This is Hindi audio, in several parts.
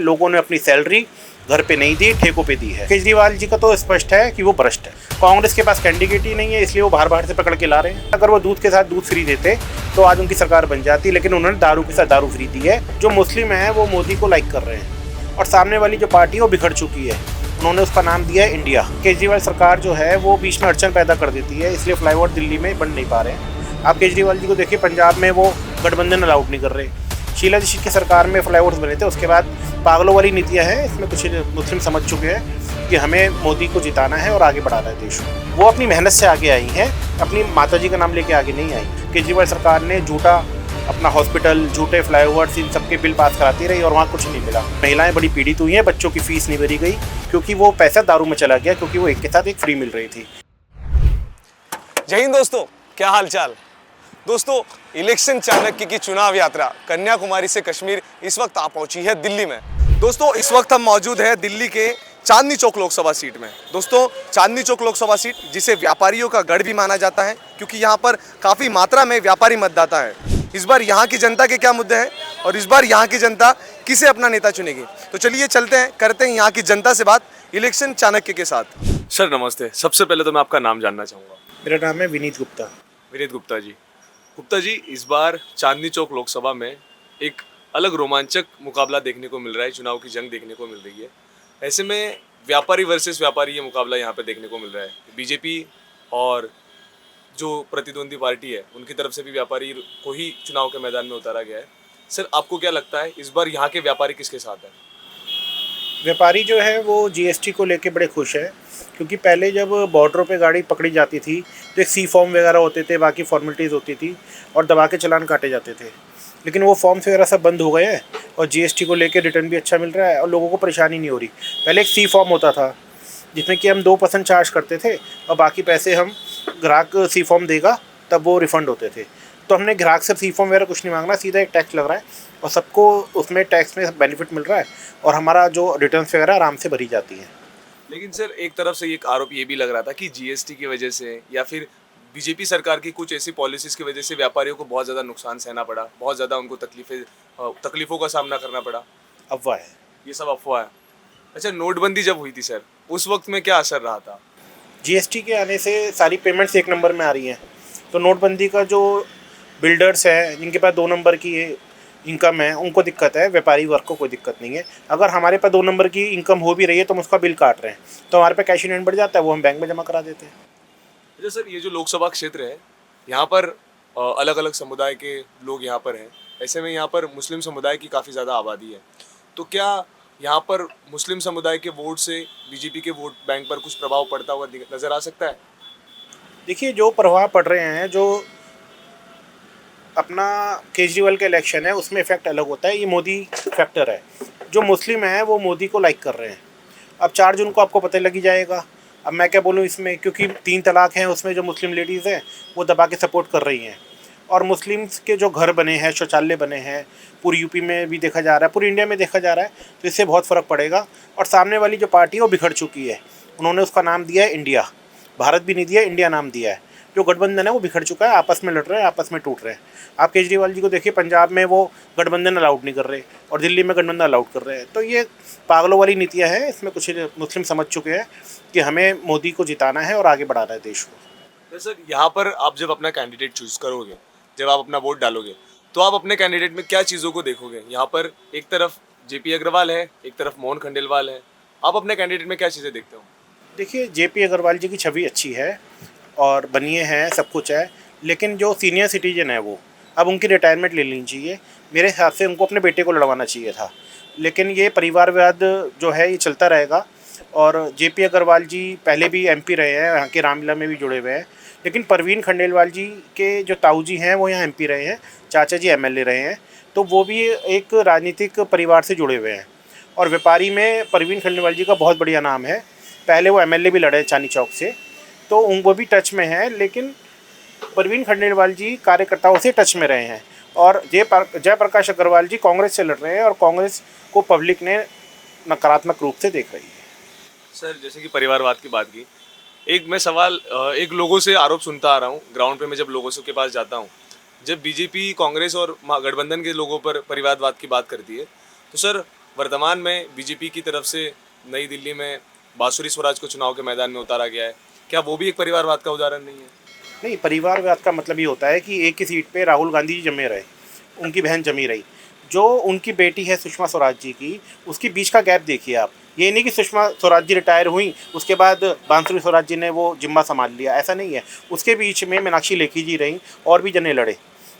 लोगों ने अपनी सैलरी घर पे नहीं दी, ठेकों पे दी है। केजरीवाल जी का तो स्पष्ट है कि वो भ्रष्ट है। कांग्रेस के पास कैंडिडेट ही नहीं है, इसलिए वो बाहर बाहर से पकड़ के ला रहे हैं। अगर वो दूध के साथ दूध फ्री देते तो आज उनकी सरकार बन जाती, लेकिन उन्होंने दारू के साथ दारू फ्री दी है। जो मुस्लिम है वो मोदी को लाइक कर रहे हैं और सामने वाली जो पार्टी है वो बिखर चुकी है। उन्होंने उसका नाम दिया है इंडिया। केजरीवाल सरकार जो है वो बीच में अड़चन पैदा कर देती है, इसलिए फ्लाईओवर दिल्ली में बन नहीं पा रहे हैं। आप केजरीवाल जी को देखिए, पंजाब में वो गठबंधन अलाउड नहीं कर रहे। शीला दीक्षित की सरकार में फ्लाईओवर्स बने थे, उसके बाद पागलों वाली नीतियाँ हैं। इसमें कुछ मुस्लिम समझ चुके हैं कि हमें मोदी को जिताना है और आगे बढ़ाना है देश को। वो अपनी मेहनत से आगे आई हैं, अपनी माताजी का नाम लेके आगे नहीं आई। केजरीवाल सरकार ने झूठा अपना हॉस्पिटल, झूठे फ्लाईओवर्स, इन सबके बिल पास कराती रही और वहाँ कुछ नहीं मिला। महिलाएं बड़ी पीड़ित हुई हैं, बच्चों की फीस नहीं भरी गई क्योंकि वो पैसा दारू में चला गया, क्योंकि वो एक के साथ एक फ्री मिल रही थी। जय हिंद दोस्तों, क्या हाल चाल। दोस्तों, इलेक्शन चाणक्य की चुनाव यात्रा कन्याकुमारी से कश्मीर इस वक्त आ पहुंची है दिल्ली में। दोस्तों, इस वक्त हम मौजूद हैं दिल्ली के चांदनी चौक लोकसभा सीट में। दोस्तों, चांदनी चौक लोकसभा सीट जिसे व्यापारियों का गढ़ भी माना जाता है, क्योंकि यहाँ पर काफ़ी मात्रा में व्यापारी मतदाता है। इस बार यहाँ की जनता के क्या मुद्दे हैं और इस बार यहाँ की जनता किसे अपना नेता चुनेगी, तो चलिए चलते हैं, करते हैं यहाँ की जनता से बात इलेक्शन चाणक्य के साथ। सर नमस्ते, सबसे पहले तो मैं आपका नाम जानना चाहूँगा। मेरा नाम है विनीत गुप्ता। विनीत गुप्ता जी। गुप्ता जी, इस बार चांदनी चौक लोकसभा में एक अलग रोमांचक मुकाबला देखने को मिल रहा है, चुनाव की जंग देखने को मिल रही है। ऐसे में व्यापारी वर्सेस व्यापारी ये मुकाबला यहाँ पे देखने को मिल रहा है। बीजेपी और जो प्रतिद्वंदी पार्टी है उनकी तरफ से भी व्यापारी को ही चुनाव के मैदान में उतारा गया है। सर, आपको क्या लगता है इस बार यहाँ के व्यापारी किसके साथ है? व्यापारी जो है वो जीएसटी को लेके बड़े खुश है, क्योंकि पहले जब बॉर्डरों पे गाड़ी पकड़ी जाती थी तो एक सी फॉर्म वगैरह होते थे, बाकी फॉर्मेलिटीज़ होती थी और दबा के चालान काटे जाते थे। लेकिन वो फॉर्म्स वगैरह सब बंद हो गए हैं और जीएसटी को लेके रिटर्न भी अच्छा मिल रहा है और लोगों को परेशानी नहीं हो रही। पहले एक सी फॉर्म होता था जिसमें कि हम 2% चार्ज करते थे और बाकी पैसे हम ग्राहक सी फॉर्म देगा तब वो रिफ़ंड होते थे। तो हमने ग्राहक से सी फॉर्म वगैरह कुछ नहीं मांगना, सीधा एक टैक्स लग रहा है और सबको उसमें टैक्स में बेनिफिट मिल रहा है और हमारा जो रिटर्न्स वगैरह आराम से भरी जाती हैं। लेकिन सर, एक तरफ से एक आरोप ये भी लग रहा था कि जीएसटी की वजह से या फिर बीजेपी सरकार की कुछ ऐसी पॉलिसीज की वजह से व्यापारियों को बहुत ज़्यादा नुकसान सहना पड़ा, बहुत ज़्यादा उनको तकलीफ़ों का सामना करना पड़ा। अफवाह है, ये सब अफवाह है। अच्छा, नोटबंदी जब हुई थी सर, उस वक्त में क्या असर रहा था? जीएसटी के आने से सारी पेमेंट्स एक नंबर में आ रही हैं, तो नोटबंदी का जो बिल्डर्स हैं जिनके पास 2 नंबर की इनकम है उनको दिक्कत है, व्यापारी वर्ग को कोई दिक्कत नहीं है। अगर हमारे पास 2 नंबर की इनकम हो भी रही है तो हम उसका बिल काट रहे हैं तो हमारे पास कैश इन हैंड बढ़ जाता है, वो हम बैंक में जमा करा देते हैं। अच्छा सर, ये जो लोकसभा क्षेत्र है यहाँ पर अलग अलग समुदाय के लोग यहाँ पर हैं। ऐसे में यहाँ पर मुस्लिम समुदाय की काफ़ी ज़्यादा आबादी है, तो क्या यहाँ पर मुस्लिम समुदाय के वोट से बीजेपी के वोट बैंक पर कुछ प्रभाव पड़ता हुआ नज़र आ सकता है? देखिए, जो प्रभाव पड़ रहे हैं, जो अपना केजरीवाल का इलेक्शन है उसमें इफेक्ट अलग होता है, ये मोदी फैक्टर है। जो मुस्लिम है वो मोदी को लाइक कर रहे हैं। अब 4 जून को आपको पता लग ही जाएगा। अब मैं क्या बोलूँ इसमें, क्योंकि 3 तलाक हैं, उसमें जो मुस्लिम लेडीज़ हैं वो दबा के सपोर्ट कर रही हैं और मुस्लिम्स के जो घर बने हैं, शौचालय बने हैं, पूरी यूपी में भी देखा जा रहा है, पूरी इंडिया में देखा जा रहा है, तो इससे बहुत फ़र्क पड़ेगा। और सामने वाली जो पार्टी है वो बिखर चुकी है। उन्होंने उसका नाम दिया है इंडिया, भारत भी नहीं दिया, इंडिया नाम दिया है। जो गठबंधन है वो बिखर चुका है, आपस में लड़ रहे हैं, आपस में टूट रहे हैं। आप केजरीवाल जी को देखिए, पंजाब में वो गठबंधन अलाउड नहीं कर रहे और दिल्ली में गठबंधन अलाउड कर रहे हैं। तो ये पागलों वाली नीतियाँ हैं। इसमें कुछ मुस्लिम समझ चुके हैं कि हमें मोदी को जिताना है और आगे बढ़ाना है देश को। तो सर, यहाँ पर आप जब अपना कैंडिडेट चूज करोगे, जब आप अपना वोट डालोगे, तो आप अपने कैंडिडेट में क्या चीज़ों को देखोगे? यहाँ पर एक तरफ जेपी अग्रवाल है, एक तरफ मोहन खंडेलवाल है, आप अपने कैंडिडेट में क्या चीज़ें देखते हो? देखिए, जेपी अग्रवाल जी की छवि अच्छी है और बनिए हैं, सब कुछ है, लेकिन जो सीनियर सिटीजन है वो अब उनकी रिटायरमेंट ले लेनी चाहिए। मेरे हिसाब से उनको अपने बेटे को लड़वाना चाहिए था, लेकिन ये परिवारवाद जो है ये चलता रहेगा। और जेपी अग्रवाल जी पहले भी एमपी रहे हैं, यहाँ के रामलीला में भी जुड़े हुए हैं, लेकिन परवीन खंडेलवाल जी के जो ताऊ जी हैं वो यहाँ एमपी रहे हैं, चाचा जी एमएलए रहे हैं, तो वो भी एक राजनीतिक परिवार से जुड़े हुए हैं। और व्यापारी में परवीन खंडेलवाल जी का बहुत बढ़िया नाम है, पहले वो एमएलए भी लड़े चांदनी चौक से, तो वो भी टच में है। लेकिन परवीन खंडेलवाल जी कार्यकर्ताओं से टच में रहे हैं और जयप्रकाश अग्रवाल जी कांग्रेस से लड़ रहे हैं और कांग्रेस को पब्लिक ने नकारात्मक रूप से देख रही है। सर, जैसे कि परिवारवाद की बात की, एक मैं सवाल एक लोगों से आरोप सुनता आ रहा हूँ ग्राउंड पे, मैं जब लोगों के पास जाता हूँ, जब बीजेपी कांग्रेस और गठबंधन के लोगों पर परिवारवाद की बात करती है, तो सर वर्तमान में बीजेपी की तरफ से नई दिल्ली में बांसुरी स्वराज को चुनाव के मैदान में उतारा गया है, क्या वो भी एक परिवारवाद का उदाहरण नहीं है? नहीं, परिवारवाद का मतलब ये होता है कि एक ही सीट पे राहुल गांधी जी जमे रहे, उनकी बहन जमी रही, जो उनकी बेटी है सुषमा स्वराज जी की, उसके बीच का गैप देखिए आप। ये नहीं कि सुषमा स्वराज जी रिटायर हुई उसके बाद बांसुरी स्वराज जी ने वो जिम्मा संभाल लिया, ऐसा नहीं है। उसके बीच में मीनाक्षी लेखी जी रहीं और भी जने लड़े,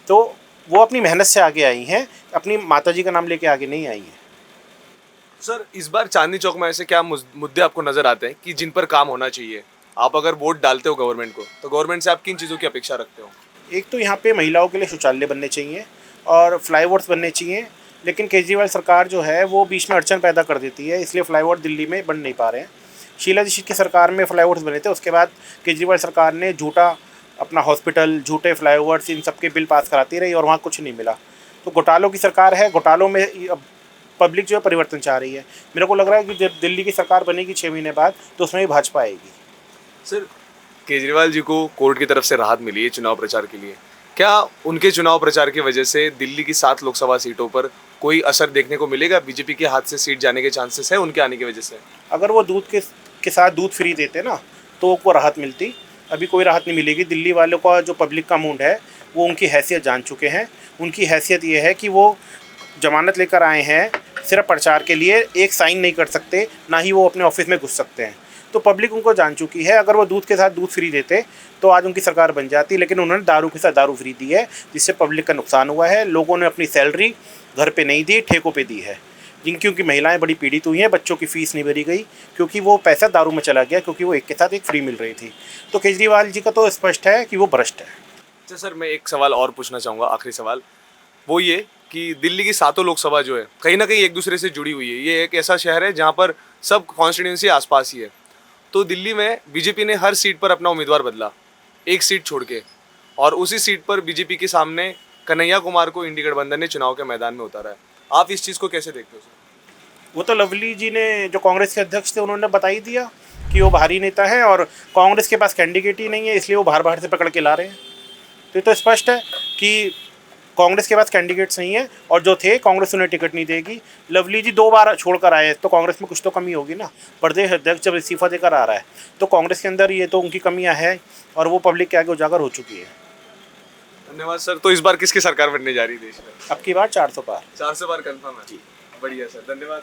तो वो अपनी मेहनत से आगे आई हैं, अपनी माताजी का नाम लेके आगे नहीं आई हैं। सर, इस बार चांदनी चौक में ऐसे क्या मुद्दे आपको नजर आते हैं कि जिन पर काम होना चाहिए? आप अगर वोट डालते हो गवर्नमेंट को, तो गवर्नमेंट से आप किन चीज़ों की अपेक्षा रखते हो? एक तो यहाँ पे महिलाओं के लिए शौचालय बनने चाहिए और फ्लाईओवर्स बनने चाहिए, लेकिन केजरीवाल सरकार जो है वो बीच में अड़चन पैदा कर देती है, इसलिए फ्लाईओवर दिल्ली में बन नहीं पा रहे हैं। शीला दीक्षित की सरकार में फ्लाईओवर्स बने थे, उसके बाद केजरीवाल सरकार ने झूठा अपना हॉस्पिटल, झूठे फ्लाईओवर्स, इन सब के बिल पास कराती रही और वहाँ कुछ नहीं मिला। तो घोटालों की सरकार है, घोटालों में अब पब्लिक जो है परिवर्तन चाह रही है। मेरे को लग रहा है कि जब दिल्ली की सरकार बनेगी 6 महीने बाद, तो उसमें भी भाजपा आएगी। सर, केजरीवाल जी को कोर्ट की तरफ से राहत मिली है चुनाव प्रचार के लिए, क्या उनके चुनाव प्रचार की वजह से दिल्ली की 7 लोकसभा सीटों पर कोई असर देखने को मिलेगा? बीजेपी के हाथ से सीट जाने के चांसेस है उनके आने की वजह से? अगर वो दूध के साथ दूध फ्री देते ना, तो वो राहत मिलती। अभी कोई राहत नहीं मिलेगी। दिल्ली वालों का जो पब्लिक का मूड है, वो उनकी हैसियत जान चुके हैं। उनकी हैसियत ये है कि वो जमानत लेकर आए हैं सिर्फ प्रचार के लिए, एक साइन नहीं कर सकते, ना ही वो अपने ऑफिस में घुस सकते हैं। तो पब्लिक उनको जान चुकी है। अगर वो दूध के साथ दूध फ्री देते तो आज उनकी सरकार बन जाती, लेकिन उन्होंने दारू के साथ दारू फ्री दी है, जिससे पब्लिक का नुकसान हुआ है। लोगों ने अपनी सैलरी घर पे नहीं दी, ठेकों पे दी है, क्योंकि महिलाएं बड़ी पीड़ित हुई हैं। बच्चों की फ़ीस नहीं भरी गई क्योंकि वो पैसा दारू में चला गया, क्योंकि वो एक के साथ एक फ्री मिल रही थी। तो केजरीवाल जी का तो स्पष्ट है कि वो भ्रष्ट है। अच्छा सर, मैं एक सवाल और पूछना चाहूँगा, आखिरी सवाल, वो ये कि दिल्ली की 7 लोकसभा जो है कहीं ना कहीं एक दूसरे से जुड़ी हुई है। ये एक ऐसा शहर है जहाँ पर सब कॉन्स्टिट्यूंसी आसपास ही है। तो दिल्ली में बीजेपी ने हर सीट पर अपना उम्मीदवार बदला, एक सीट छोड़ के, और उसी सीट पर बीजेपी के सामने कन्हैया कुमार को इंडी गठबंधन ने चुनाव के मैदान में उतारा है। आप इस चीज़ को कैसे देखते हो सर? वो तो लवली जी ने, जो कांग्रेस के अध्यक्ष थे, उन्होंने बता ही दिया कि वो बाहरी नेता है और कांग्रेस के पास कैंडिडेट ही नहीं है, इसलिए वो बाहर से पकड़ के ला रहे हैं। तो ये तो स्पष्ट है कि कांग्रेस के पास कैंडिडेट्स नहीं है, और जो थे कांग्रेस उन्हें टिकट नहीं देगी। लवली जी 2 बार छोड़कर आए, तो कांग्रेस में कुछ तो कमी होगी ना। प्रदेश अध्यक्ष जब इस्तीफा देकर आ रहा है, तो कांग्रेस के अंदर ये तो उनकी कमियां हैं, और वो पब्लिक के आगे उजागर हो चुकी है। धन्यवाद सर। तो इस बार किसकी सरकार बनने जा रही है देश में? अब की बार 400 पार। 400 बार कंफर्म है जी। बढ़िया सर, धन्यवाद।